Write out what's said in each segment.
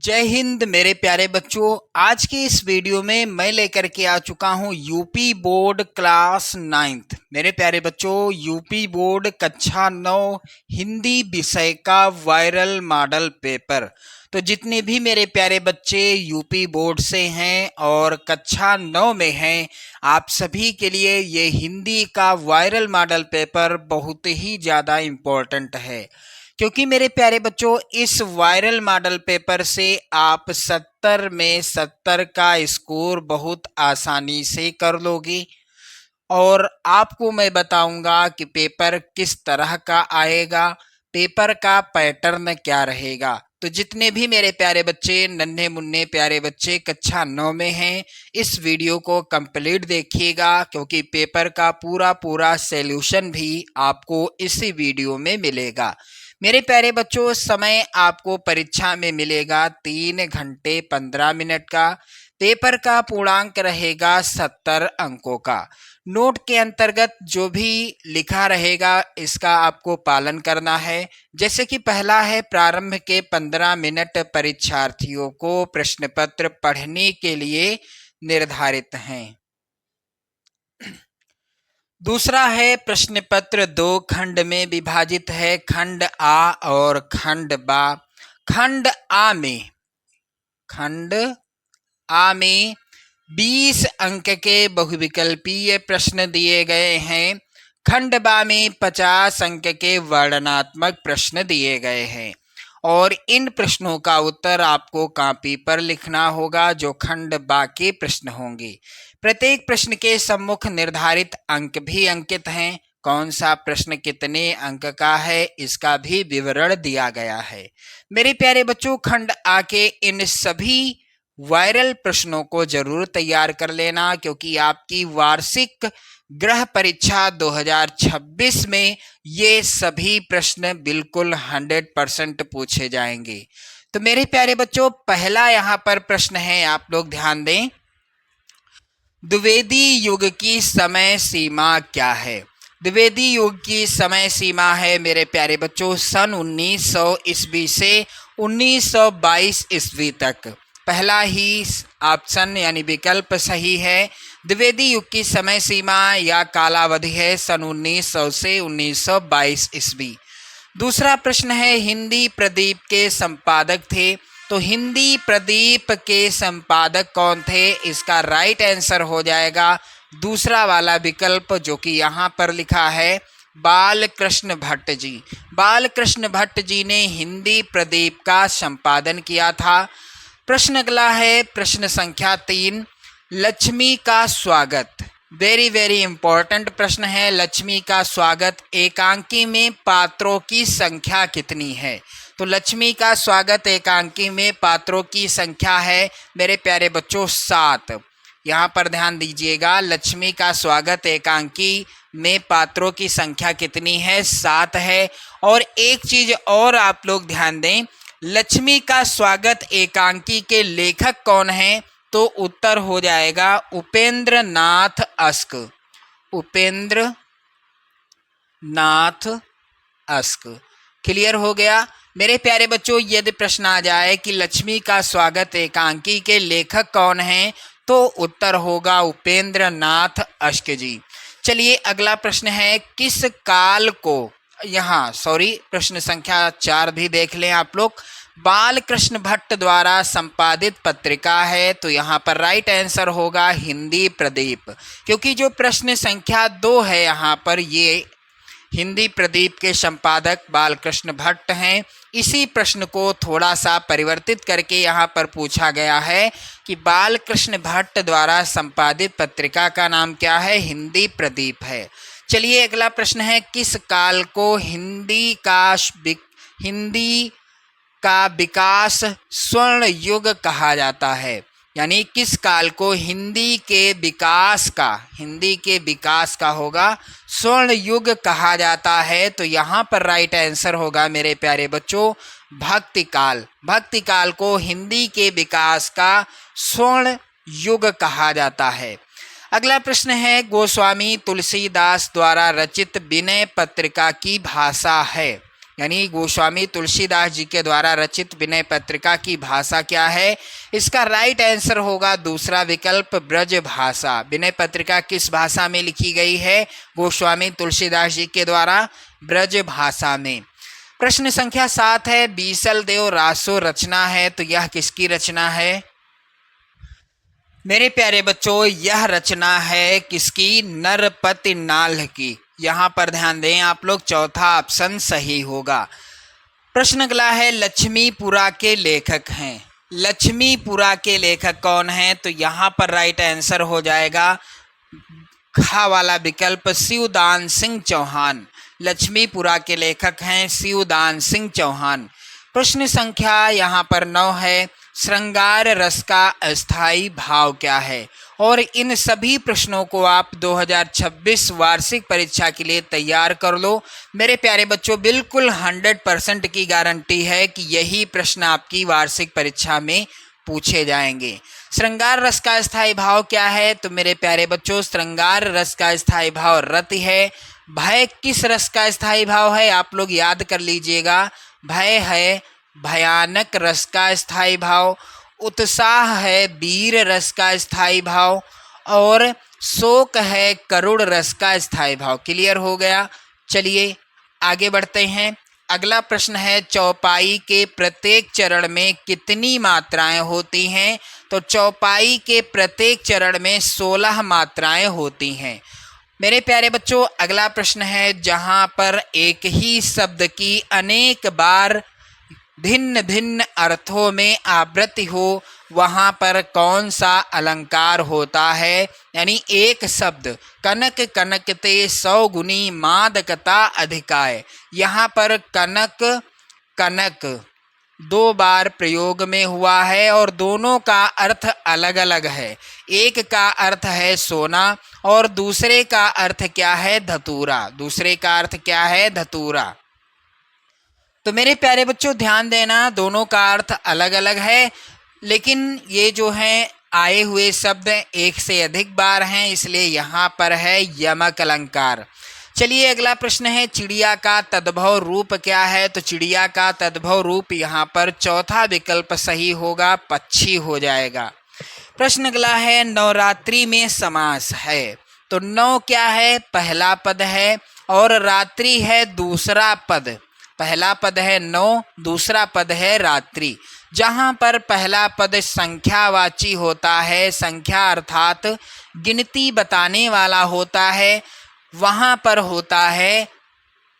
जय हिंद मेरे प्यारे बच्चों। आज के इस वीडियो में मैं लेकर के आ चुका हूं यूपी बोर्ड क्लास 9th। मेरे प्यारे बच्चों, यूपी बोर्ड कक्षा 9 हिंदी विषय का वायरल मॉडल पेपर। तो जितने भी मेरे प्यारे बच्चे यूपी बोर्ड से हैं और कक्षा 9 में हैं, आप सभी के लिए ये हिंदी का वायरल मॉडल पेपर बहुत ही ज़्यादा इम्पोर्टेंट है, क्योंकि मेरे प्यारे बच्चों इस वायरल मॉडल पेपर से आप 70 में 70 का स्कोर बहुत आसानी से कर लोगे। और आपको मैं बताऊंगा कि पेपर किस तरह का आएगा, पेपर का पैटर्न क्या रहेगा। तो जितने भी मेरे प्यारे बच्चे, नन्हे मुन्ने प्यारे बच्चे कक्षा 9 में हैं, इस वीडियो को कंप्लीट देखिएगा, क्योंकि पेपर का पूरा सॉल्यूशन भी आपको इसी वीडियो में मिलेगा। मेरे प्यारे बच्चों, समय आपको परीक्षा में मिलेगा 3 घंटे 15 मिनट का। पेपर का पूर्णांक रहेगा 70 अंकों का। नोट के अंतर्गत जो भी लिखा रहेगा इसका आपको पालन करना है। जैसे कि पहला है, प्रारंभ के 15 मिनट परीक्षार्थियों को प्रश्न पत्र पढ़ने के लिए निर्धारित हैं। दूसरा है, प्रश्न पत्र 2 खंड में विभाजित है, खंड आ और खंड बा। खंड आ में 20 अंक के बहुविकल्पीय प्रश्न दिए गए हैं। खंड बा में 50 अंक के वर्णनात्मक प्रश्न दिए गए हैं और इन प्रश्नों का उत्तर आपको कॉपी पर लिखना होगा, जो खंड बा के प्रश्न होंगे। प्रत्येक प्रश्न के सम्मुख निर्धारित अंक भी अंकित हैं। कौन सा प्रश्न कितने अंक का है इसका भी विवरण दिया गया है। मेरे प्यारे बच्चों, खंड आ के इन सभी वायरल प्रश्नों को जरूर तैयार कर लेना, क्योंकि आपकी वार्षिक गृह परीक्षा 2026 में ये सभी प्रश्न बिल्कुल 100% पूछे जाएंगे। तो मेरे प्यारे बच्चों, पहला यहाँ पर प्रश्न है, आप लोग ध्यान दें। द्विवेदी युग की समय सीमा क्या है? द्विवेदी युग की समय सीमा है मेरे प्यारे बच्चों सन 1900 ईस्वी से 1922 ईस्वी तक। पहला ही ऑप्शन यानी विकल्प सही है। द्विवेदी युग की समय सीमा या कालावधि है सन 1900 से 1922 ईस्वी। दूसरा प्रश्न है, हिंदी प्रदीप के संपादक थे। तो हिंदी प्रदीप के संपादक कौन थे? इसका राइट आंसर हो जाएगा दूसरा वाला विकल्प, जो कि यहाँ पर लिखा है बालकृष्ण भट्ट जी। बालकृष्ण भट्ट जी ने हिंदी प्रदीप का संपादन किया था। प्रश्न अगला है, प्रश्न संख्या 3, लक्ष्मी का स्वागत। वेरी इंपॉर्टेंट प्रश्न है। लक्ष्मी का स्वागत एकांकी में पात्रों की संख्या कितनी है? तो लक्ष्मी का स्वागत एकांकी में पात्रों की संख्या है मेरे प्यारे बच्चों 7। यहाँ पर ध्यान दीजिएगा, लक्ष्मी का स्वागत एकांकी में पात्रों की संख्या कितनी है? 7 है। और एक चीज और आप लोग ध्यान दें, लक्ष्मी का स्वागत एकांकी के लेखक कौन हैं? तो उत्तर हो जाएगा Upendra Nath ask. Upendra Nath ask. Clear हो गया मेरे प्यारे बच्चों। यदि प्रश्न आ जाए कि लक्ष्मी का स्वागत एकांकी के लेखक कौन हैं, तो उत्तर होगा उपेंद्र नाथ अस्क जी। चलिए अगला प्रश्न है, किस काल को, यहाँ प्रश्न संख्या 4 भी देख लें आप लोग। बालकृष्ण भट्ट द्वारा संपादित पत्रिका है, तो यहाँ पर राइट आंसर होगा हिंदी प्रदीप, क्योंकि जो प्रश्न संख्या 2 है यहाँ पर, ये हिंदी प्रदीप के संपादक बालकृष्ण भट्ट हैं। इसी प्रश्न को थोड़ा सा परिवर्तित करके यहाँ पर पूछा गया है कि बालकृष्ण भट्ट द्वारा संपादित पत्रिका का नाम क्या है? हिंदी प्रदीप है। चलिए अगला प्रश्न है, किस काल को हिंदी का विकास स्वर्ण युग कहा जाता है? यानी किस काल को हिंदी के विकास का होगा स्वर्ण युग कहा जाता है? तो यहाँ पर राइट आंसर होगा मेरे प्यारे बच्चों भक्ति काल। भक्ति काल को हिंदी के विकास का स्वर्ण युग कहा जाता है। अगला प्रश्न है, गोस्वामी तुलसीदास द्वारा रचित विनय पत्रिका की भाषा है। यानी गोस्वामी तुलसीदास जी के द्वारा रचित विनय पत्रिका की भाषा क्या है? इसका राइट आंसर होगा दूसरा विकल्प, ब्रज भाषा। विनय पत्रिका किस भाषा में लिखी गई है? गोस्वामी तुलसीदास जी के द्वारा ब्रज भाषा में। प्रश्न संख्या 7 है, बीसल देव रासो रचना है, तो यह किसकी रचना है? मेरे प्यारे बच्चों, यह रचना है किसकी? नरपति नाल्ह की। यहाँ पर ध्यान दें आप लोग, चौथा ऑप्शन सही होगा। प्रश्न अगला है, लक्ष्मीपुरा के लेखक हैं। लक्ष्मीपुरा के लेखक कौन हैं? तो यहाँ पर राइट आंसर हो जाएगा खा वाला विकल्प, शिवदान सिंह चौहान। लक्ष्मीपुरा के लेखक हैं शिवदान सिंह चौहान। प्रश्न संख्या यहाँ पर 9 है, श्रृंगार रस का अस्थाई भाव क्या है? और इन सभी प्रश्नों को आप 2026 वार्षिक परीक्षा के लिए तैयार कर लो। मेरे प्यारे बच्चों, बिल्कुल 100% की गारंटी है कि यही प्रश्न आपकी वार्षिक परीक्षा में पूछे जाएंगे। श्रृंगार रस का स्थायी भाव क्या है? तो मेरे प्यारे बच्चों, श्रृंगार रस का स्थायी भाव रति है। भय किस रस का स्थायी भाव है? आप लोग याद कर लीजिएगा, भय है भयानक रस का स्थायी भाव, उत्साह है वीर रस का स्थायी भाव, और शोक है करुण रस का स्थायी भाव। क्लियर हो गया? चलिए आगे बढ़ते हैं। अगला प्रश्न है, चौपाई के प्रत्येक चरण में कितनी मात्राएं होती हैं? तो चौपाई के प्रत्येक चरण में 16 मात्राएं होती हैं। मेरे प्यारे बच्चों, अगला प्रश्न है, जहां पर एक ही शब्द की अनेक बार भिन्न भिन्न अर्थों में आवृत्ति हो, वहाँ पर कौन सा अलंकार होता है? यानी एक शब्द कनक कनकते 100 गुनी मादकता अधिकाय, यहाँ पर कनक कनक 2 बार प्रयोग में हुआ है और दोनों का अर्थ अलग अलग है। एक का अर्थ है सोना और दूसरे का अर्थ क्या है? धतूरा। दूसरे का अर्थ क्या है? धतूरा। तो मेरे प्यारे बच्चों ध्यान देना, दोनों का अर्थ अलग अलग है, लेकिन ये जो हैं आए हुए शब्द एक से अधिक बार हैं, इसलिए यहाँ पर है यमक अलंकार। चलिए अगला प्रश्न है, चिड़िया का तद्भव रूप क्या है? तो चिड़िया का तद्भव रूप यहाँ पर चौथा विकल्प सही होगा, पक्षी हो जाएगा। प्रश्न अगला है, नवरात्रि में समास है, तो नौ क्या है? पहला पद है और रात्रि है दूसरा पद। पहला पद है नौ, दूसरा पद है रात्रि। जहाँ पर पहला पद संख्यावाची होता है, संख्या अर्थात गिनती बताने वाला होता है, वहाँ पर होता है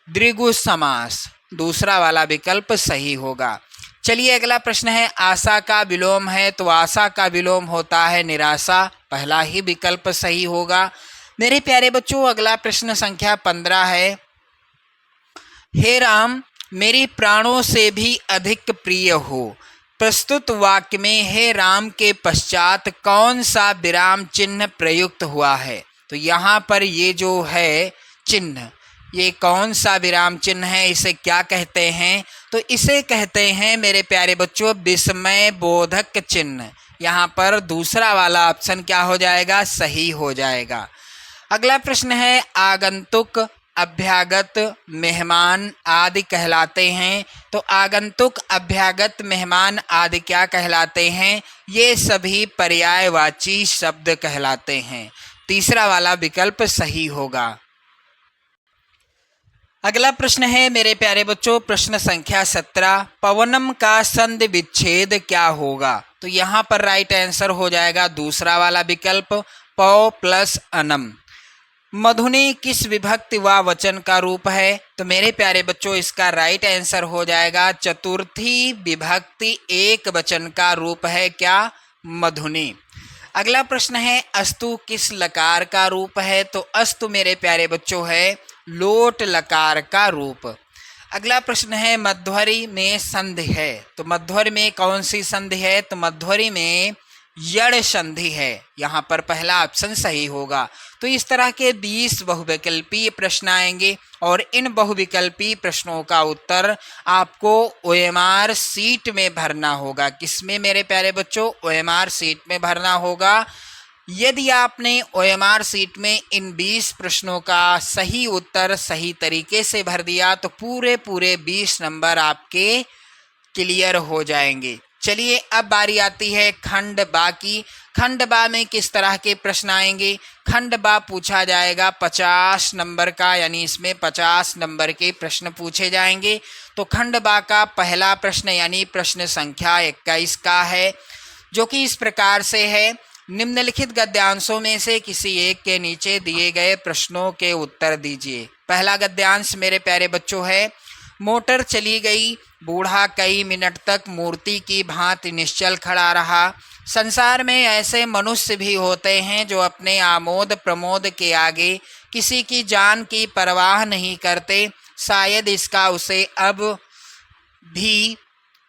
द्विगु समास। दूसरा वाला विकल्प सही होगा। चलिए अगला प्रश्न है, आशा का विलोम है, तो आशा का विलोम होता है निराशा। पहला ही विकल्प सही होगा। मेरे प्यारे बच्चों, अगला प्रश्न संख्या 15 है, हे राम मेरी प्राणों से भी अधिक प्रिय हो। प्रस्तुत वाक्य में हे राम के पश्चात कौन सा विराम चिन्ह प्रयुक्त हुआ है? तो यहाँ पर ये जो है चिन्ह, ये कौन सा विराम चिन्ह है? इसे क्या कहते हैं? तो इसे कहते हैं मेरे प्यारे बच्चों विस्मय बोधक चिन्ह। यहाँ पर दूसरा वाला ऑप्शन क्या हो जाएगा? सही हो जाएगा। अगला प्रश्न है, आगंतुक अभ्यागत मेहमान आदि कहलाते हैं, तो आगंतुक अभ्यागत मेहमान आदि क्या कहलाते हैं? ये सभी पर्यायवाची शब्द कहलाते हैं। तीसरा वाला विकल्प सही होगा। अगला प्रश्न है मेरे प्यारे बच्चों, प्रश्न संख्या 17, पवनम का संधि विच्छेद क्या होगा? तो यहाँ पर राइट आंसर हो जाएगा दूसरा वाला विकल्प, पौ प्लस अनम। मधुनी किस विभक्ति व वचन का रूप है? तो मेरे प्यारे बच्चों इसका राइट आंसर हो जाएगा चतुर्थी विभक्ति एक वचन का रूप है क्या? मधुनी। अगला प्रश्न है, अस्तु किस लकार का रूप है? तो अस्तु मेरे प्यारे बच्चों है लोट लकार का रूप। अगला प्रश्न है, मध्वरी में संधि है, तो मध्वरी में कौन सी संधि है? तो मध्वरी में यड़ संधि है। यहाँ पर पहला ऑप्शन सही होगा। तो इस तरह के 20 बहुविकल्पीय प्रश्न आएंगे और इन बहुविकल्पीय प्रश्नों का उत्तर आपको OMR सीट में भरना होगा। किसमें मेरे प्यारे बच्चों? OMR सीट में भरना होगा। यदि आपने ओएमआर शीट में इन 20 प्रश्नों का सही उत्तर सही तरीके से भर दिया तो पूरे 20 नंबर आपके क्लियर हो जाएंगे। चलिए अब बारी आती है खंड बा की। खंड बा में किस तरह के प्रश्न आएंगे? खंड बा पूछा जाएगा 50 नंबर का, यानी इसमें 50 नंबर के प्रश्न पूछे जाएंगे। तो खंड बा का पहला प्रश्न यानी प्रश्न संख्या 21 का है, जो कि इस प्रकार से है। निम्नलिखित गद्यांशों में से किसी एक के नीचे दिए गए प्रश्नों के उत्तर दीजिए। पहला गद्यांश मेरे प्यारे बच्चों है, मोटर चली गई, बूढ़ा कई मिनट तक मूर्ति की भांति निश्चल खड़ा रहा। संसार में ऐसे मनुष्य भी होते हैं जो अपने आमोद प्रमोद के आगे किसी की जान की परवाह नहीं करते। शायद इसका उसे अब भी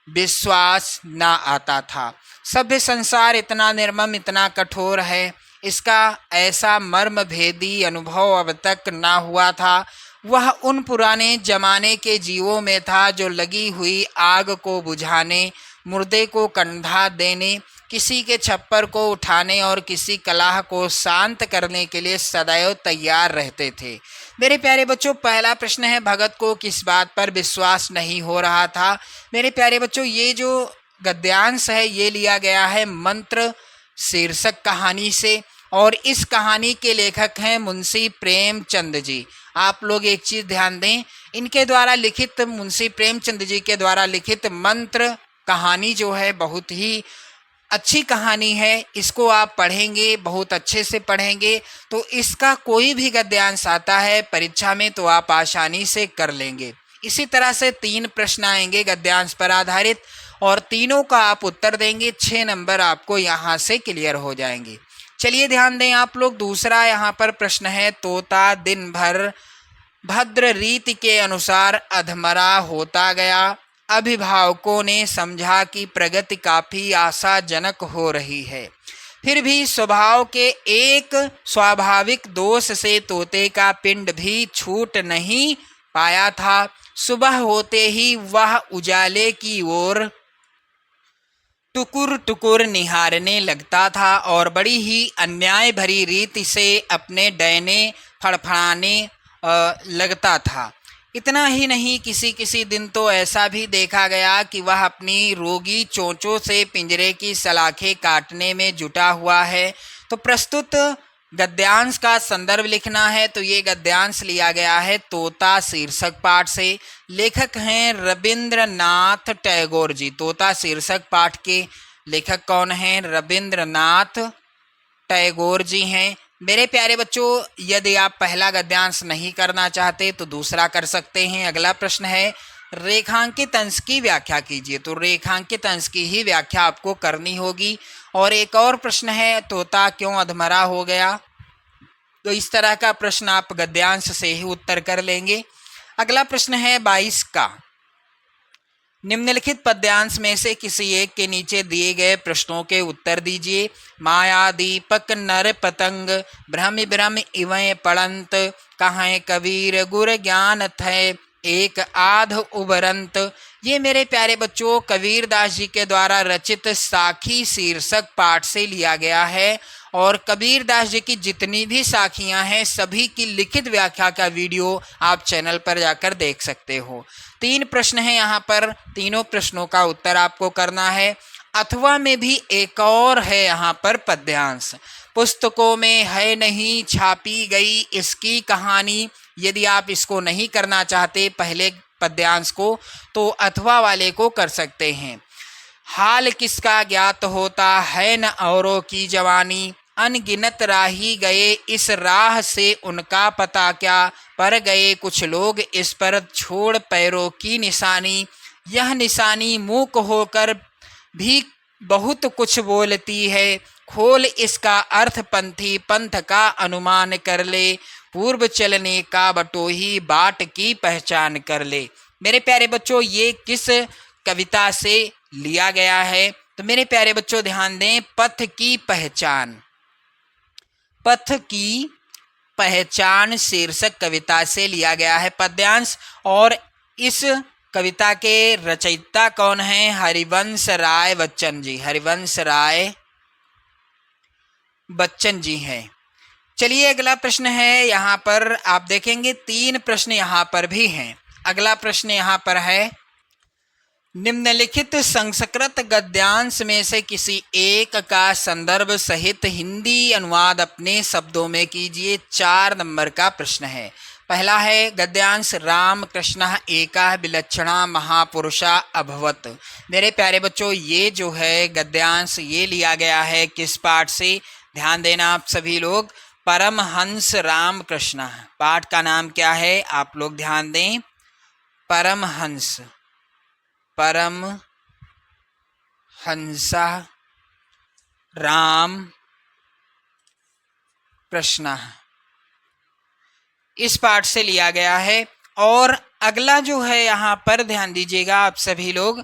विश्वास ना आता था। सभ्य संसार इतना निर्मम, इतना कठोर है, इसका ऐसा मर्म भेदी अनुभव अब तक ना हुआ था। वह उन पुराने जमाने के जीवों में था जो लगी हुई आग को बुझाने, मुर्दे को कंधा देने, किसी के छप्पर को उठाने और किसी कलह को शांत करने के लिए सदैव तैयार रहते थे। मेरे प्यारे बच्चों, पहला प्रश्न है, भगत को किस बात पर विश्वास नहीं हो रहा था? मेरे प्यारे बच्चों, ये जो गद्यांश है ये लिया गया है मंत्र शीर्षक कहानी से, और इस कहानी के लेखक हैं मुंशी प्रेमचंद जी। आप लोग एक चीज़ ध्यान दें, इनके द्वारा लिखित, मुंशी प्रेमचंद जी के द्वारा लिखित मंत्र कहानी जो है बहुत ही अच्छी कहानी है। इसको आप पढ़ेंगे, बहुत अच्छे से पढ़ेंगे तो इसका कोई भी गद्यांश आता है परीक्षा में तो आप आसानी से कर लेंगे। इसी तरह से 3 प्रश्न आएंगे गद्यांश पर आधारित और तीनों का आप उत्तर देंगे, 6 नंबर आपको यहाँ से क्लियर हो जाएंगे। चलिए ध्यान दें आप लोग। दूसरा यहाँ पर प्रश्न है, तोता दिन भर भद्र रीति के अनुसार अधमरा होता गया। अभिभावकों ने समझा कि प्रगति काफ़ी आशाजनक हो रही है, फिर भी स्वभाव के एक स्वाभाविक दोष से तोते का पिंड भी छूट नहीं पाया था। सुबह होते ही वह उजाले की ओर टुकुर टुकुर निहारने लगता था और बड़ी ही अन्याय भरी रीति से अपने डैने फड़फड़ाने लगता था। इतना ही नहीं, किसी किसी दिन तो ऐसा भी देखा गया कि वह अपनी रोगी चोंचों से पिंजरे की सलाखें काटने में जुटा हुआ है। तो प्रस्तुत गद्यांश का संदर्भ लिखना है, तो ये गद्यांश लिया गया है तोता शीर्षक पाठ से। लेखक हैं रविंद्रनाथ टैगोर जी। तोता शीर्षक पाठ के लेखक कौन हैं? रविंद्रनाथ टैगोर जी हैं। मेरे प्यारे बच्चों, यदि आप पहला गद्यांश नहीं करना चाहते तो दूसरा कर सकते हैं। अगला प्रश्न है, रेखांकित अंश की व्याख्या कीजिए। तो रेखांकित अंश की ही व्याख्या आपको करनी होगी। और एक और प्रश्न है, तोता क्यों अधमरा हो गया? तो इस तरह का प्रश्न आप गद्यांश से ही उत्तर कर लेंगे। अगला प्रश्न है 22 का, निम्नलिखित पद्यांश में से किसी एक के नीचे दिए गए प्रश्नों के उत्तर दीजिए। माया दीपक नर पतंग भ्रम भ्रम इवै पड़ंत, कहें कबीर गुर ज्ञान थे एक आध उबरंत। ये मेरे प्यारे बच्चों कबीरदास जी के द्वारा रचित साखी शीर्षक पाठ से लिया गया है। और कबीरदास जी की जितनी भी साखियां हैं सभी की लिखित व्याख्या का वीडियो आप चैनल पर जाकर देख सकते हो। 3 प्रश्न हैं यहाँ पर, तीनों प्रश्नों का उत्तर आपको करना है। अथवा में भी एक और है यहाँ पर पद्यांश, पुस्तकों में है नहीं छापी गई इसकी कहानी। यदि आप इसको नहीं करना चाहते पहले पद्यांश को, तो अथवा वाले को कर सकते हैं। हाल किसका ज्ञात होता है न औरों की जवानी, अनगिनत राही गए इस राह से उनका पता क्या, पर गए कुछ लोग इस पर छोड़ पैरों की निशानी। यह निशानी मूक होकर भी बहुत कुछ बोलती है, खोल इसका अर्थ पंथी पंथ का अनुमान कर ले, पूर्व चलने का बटोही बाट की पहचान कर ले। मेरे प्यारे बच्चों, ये किस कविता से लिया गया है? तो मेरे प्यारे बच्चों ध्यान दें, पथ की पहचान, पथ की पहचान शीर्षक कविता से लिया गया है पद्यांश। और इस कविता के रचयिता कौन हैं? हरिवंश राय बच्चन जी। हरिवंश राय बच्चन जी हैं। चलिए अगला प्रश्न है, यहाँ पर आप देखेंगे 3 प्रश्न यहाँ पर भी हैं। अगला प्रश्न यहाँ पर है, निम्नलिखित संस्कृत गद्यांश में से किसी एक का संदर्भ सहित हिंदी अनुवाद अपने शब्दों में कीजिए। 4 नंबर का प्रश्न है। पहला है गद्यांश, राम कृष्ण एका विलक्षणा महापुरुषा अभवत। मेरे प्यारे बच्चों, ये जो है गद्यांश ये लिया गया है किस पाठ से, ध्यान देना आप सभी लोग, परमहंस रामकृष्ण। पाठ का नाम क्या है आप लोग ध्यान दें, परमहंस, परमहंस राम कृष्ण, इस पाठ से लिया गया है। और अगला जो है यहाँ पर ध्यान दीजिएगा आप सभी लोग,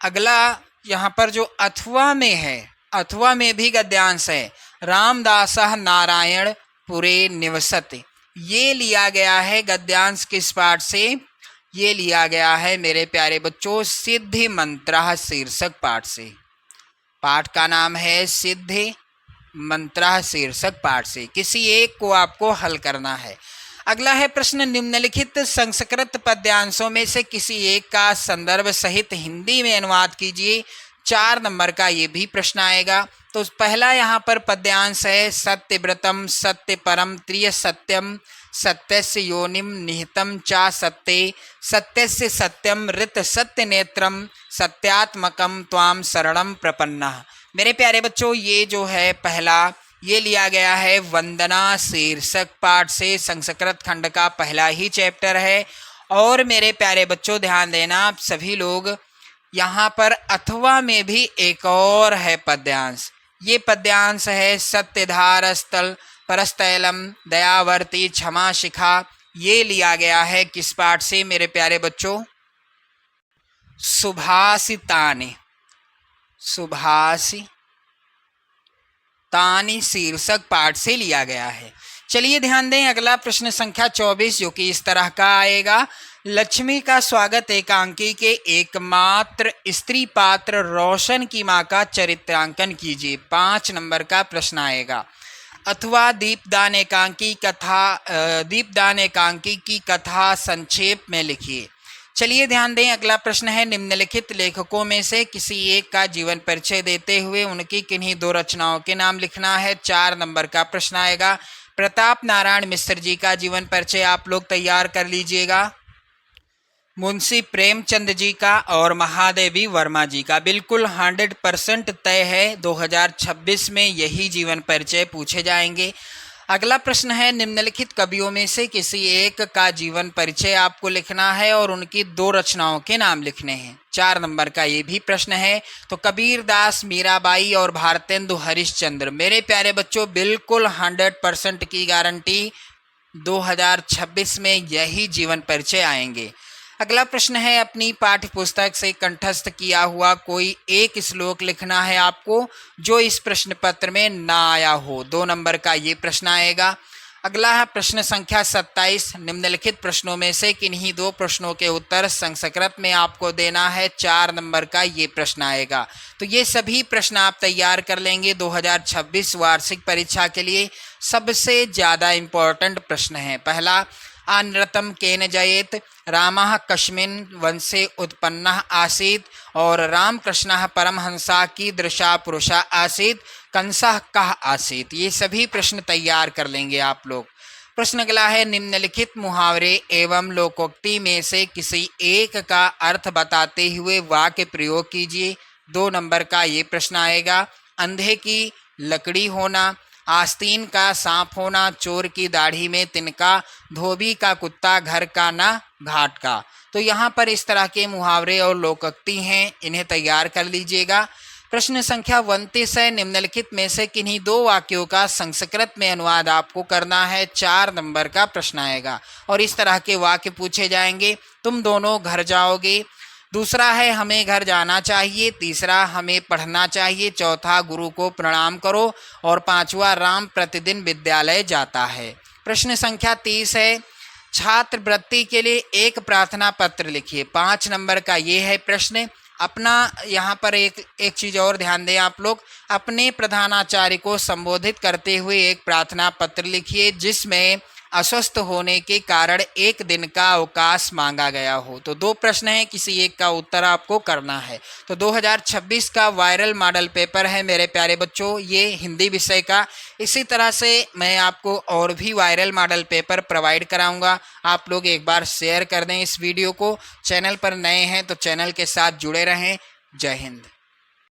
अगला यहाँ पर जो अथवा में है, अथवा में भी गद्यांश है, रामदासः नारायण पुरे निवसति। ये लिया गया है गद्यांश किस पाठ से, ये लिया गया है मेरे प्यारे बच्चों सिद्धि मंत्रः शीर्षक पाठ से। पाठ का नाम है सिद्धि मंत्रः शीर्षक पाठ से। किसी एक को आपको हल करना है। अगला है प्रश्न, निम्नलिखित संस्कृत पद्यांशों में से किसी एक का संदर्भ सहित हिंदी में अनुवाद कीजिए। 4 नंबर का ये भी प्रश्न आएगा। तो पहला यहाँ पर पद्यांश है, सत्यव्रतम सत्य परम त्रिय सत्यम सत्यस्य योनिम निहितम चा सत्ये सत्यस्य सत्यम ऋत सत्य नेत्रम सत्यात्मकम त्वाम शरणम प्रपन्नः। मेरे प्यारे बच्चों, ये जो है पहला ये लिया गया है वंदना शीर्षक पाठ से, संस्कृत खंड का पहला ही चैप्टर है। और मेरे प्यारे बच्चों ध्यान देना आप सभी लोग, यहाँ पर अथवा में भी एक और है पद्यांश। ये पद्यांश है सत्यधार स्थल परस्तैलम दयावर्ती क्षमा शिखा। ये लिया गया है किस पाठ से मेरे प्यारे बच्चों, सुभाषितानि, सुभाषितानि शीर्षक पाठ से लिया गया है। चलिए ध्यान दें, अगला प्रश्न संख्या 24 जो कि इस तरह का आएगा, लक्ष्मी का स्वागत एकांकी के एकमात्र स्त्री पात्र रोशन की माँ का चरित्रांकन कीजिए। 5 नंबर का प्रश्न आएगा। अथवा दीपदान एकांकी की कथा संक्षेप में लिखिए। चलिए ध्यान दें, अगला प्रश्न है, निम्नलिखित लेखकों में से किसी एक का जीवन परिचय देते हुए उनकी किन्हीं 2 रचनाओं के नाम लिखना है। 4 नंबर का प्रश्न आएगा। प्रताप नारायण मिश्र जी का जीवन परिचय आप लोग तैयार कर लीजिएगा, मुंशी प्रेमचंद जी का और महादेवी वर्मा जी का। बिल्कुल 100% तय है 2026 में यही जीवन परिचय पूछे जाएंगे। अगला प्रश्न है, निम्नलिखित कवियों में से किसी एक का जीवन परिचय आपको लिखना है और उनकी 2 रचनाओं के नाम लिखने हैं। 4 नंबर का ये भी प्रश्न है। तो कबीरदास, मीराबाई और भारतेंदु हरिश्चंद्र। मेरे प्यारे बच्चों, बिल्कुल 100% की गारंटी 2026 में यही जीवन परिचय आएंगे। अगला प्रश्न है, अपनी पाठ्य पुस्तक से कंठस्थ किया हुआ कोई एक श्लोक लिखना है आपको जो इस प्रश्न पत्र में ना आया हो। 2 नंबर का ये प्रश्न आएगा। अगला है प्रश्न संख्या 27, निम्नलिखित प्रश्नों में से किन्हीं 2 प्रश्नों के उत्तर संस्कृत में आपको देना है। 4 नंबर का ये प्रश्न आएगा। तो ये सभी प्रश्न आप तैयार कर लेंगे 2026 वार्षिक परीक्षा के लिए। सबसे ज़्यादा इम्पोर्टेंट प्रश्न है पहला, अनृतं केन जयेत, रामः कस्मिन् वंशे उत्पन्नः आसीत् और रामकृष्णः परमहंसा कीदृशा पुरुषा आसीत्, कंसः कः आसीत्। ये सभी प्रश्न तैयार कर लेंगे आप लोग। प्रश्न अगला है, निम्नलिखित मुहावरे एवं लोकोक्ति में से किसी एक का अर्थ बताते हुए वाक्य प्रयोग कीजिए। 2 नंबर का ये प्रश्न आएगा। अंधे की लकड़ी होना, आस्तीन का सांप होना, चोर की दाढ़ी में तिनका, धोबी का कुत्ता घर का ना घाट का। तो यहाँ पर इस तरह के मुहावरे और लोकोक्ति हैं, इन्हें तैयार कर लीजिएगा। प्रश्न संख्या 29 है, निम्नलिखित में से किन्हीं 2 वाक्यों का संस्कृत में अनुवाद आपको करना है। 4 नंबर का प्रश्न आएगा और इस तरह के वाक्य पूछे जाएंगे। तुम दोनों घर जाओगे। दूसरा है, हमें घर जाना चाहिए। तीसरा, हमें पढ़ना चाहिए। चौथा, गुरु को प्रणाम करो। और 5वां, राम प्रतिदिन विद्यालय जाता है। प्रश्न संख्या 30 है, छात्रवृत्ति के लिए एक प्रार्थना पत्र लिखिए। 5 नंबर का ये है प्रश्न। अपना यहाँ पर एक चीज़ और ध्यान दें आप लोग, अपने प्रधानाचार्य को संबोधित करते हुए एक प्रार्थना पत्र लिखिए जिसमें अस्वस्थ होने के कारण 1 दिन का अवकाश मांगा गया हो। तो 2 प्रश्न हैं, किसी एक का उत्तर आपको करना है। तो 2026 का वायरल मॉडल पेपर है मेरे प्यारे बच्चों, ये हिंदी विषय का। इसी तरह से मैं आपको और भी वायरल मॉडल पेपर प्रोवाइड कराऊंगा। आप लोग एक बार शेयर कर दें इस वीडियो को। चैनल पर नए हैं तो चैनल के साथ जुड़े रहें। जय हिंद।